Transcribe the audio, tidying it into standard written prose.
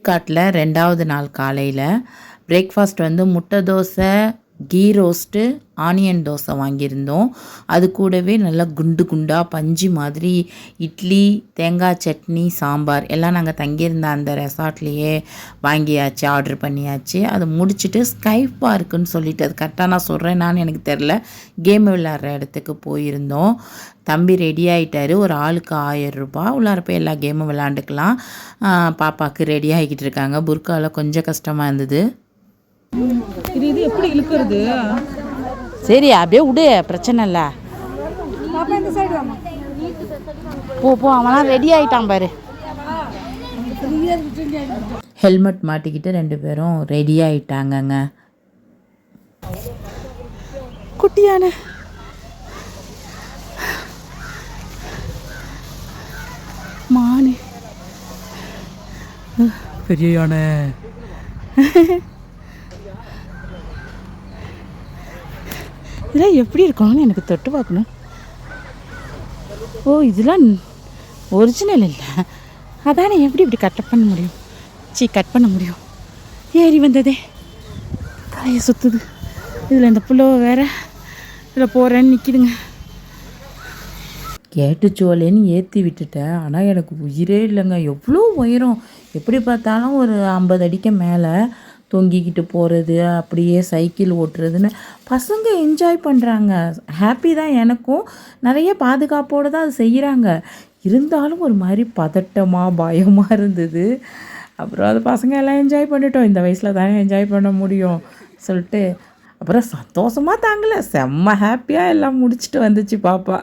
காட்டில் 2வது நாள் காலையில் பிரேக்ஃபாஸ்ட் வந்து முட்டை தோசை, கீ ரோஸ்ட்டு, ஆனியன் தோசை வாங்கியிருந்தோம். அது கூடவே நல்லா குண்டு குண்டாக பஞ்சு மாதிரி இட்லி, தேங்காய் சட்னி, சாம்பார் எல்லாம் நாங்கள் தங்கியிருந்த அந்த ரெசார்ட்லேயே வாங்கியாச்சு, ஆர்டர் பண்ணியாச்சு. அதை முடிச்சுட்டு ஸ்கை பார்க்குன்னு சொல்லிட்டு, அது கரெக்டாக நான் சொல்கிறேன்னான்னு எனக்கு தெரில, கேம் விளையாடுற இடத்துக்கு போயிருந்தோம். தம்பி ரெடி ஆகிட்டார். ஒரு ஆளுக்கு 1000 ரூபாய். உள்ளார போய் எல்லா கேமும் விளாண்டுக்கலாம். பாப்பாவுக்கு ரெடி ஆகிக்கிட்டு இருக்காங்க. புர்காவில் கொஞ்சம் கஷ்டமாக இருந்தது. இது எப்படி இழுக்கிறது? சரி அப்படியே விடு, பிரச்சனை இல்லை. போ அவன்லாம் ரெடி ஆகிட்டான் பாரு. ஹெல்மெட் மாட்டிக்கிட்டு 2 பேரும் ரெடி ஆகிட்டாங்கங்க. குட்டியான மானு, பெரிய யானை. இதெல்லாம் எப்படி இருக்கணும்னு எனக்கு தொட்டு பார்க்கணும். ஓ, இதெல்லாம் ஒரிஜினல் இல்லை. அதானே எப்படி இப்படி கட் பண்ண முடியும்? கட் பண்ண முடியும். ஏறி வந்ததே தலையை சுற்றுது. இதில் இந்த புள்ளவை வேறு இதில் போகிறேன்னு நிற்கிதுங்க. கேட்டுச்சோலேன்னு ஏற்றி விட்டுட்டேன். ஆனால் எனக்கு உயிரே இல்லைங்க. எவ்வளோ உயரம், எப்படி பார்த்தாலும் ஒரு 50 அடிக்கு மேலே தொங்கிக்கிட்டு போகிறது, அப்படியே சைக்கிள் ஓட்டுறதுன்னு பசங்க என்ஜாய் பண்ணுறாங்க. ஹாப்பி தான். எனக்கும் நிறைய பாதுகாப்போடு தான் அது செய்கிறாங்க. இருந்தாலும் ஒரு மாதிரி பதட்டமாக பயமாக இருந்தது. அப்புறம் அது பசங்க எல்லாம் என்ஜாய் பண்ணிட்டோம். இந்த வயசில் தானே என்ஜாய் பண்ண முடியும் சொல்லிட்டு அப்புறம் சந்தோஷமாக தாங்கலை, செம்ம ஹாப்பியாக எல்லாம் முடிச்சுட்டு வந்துச்சு பாப்பா.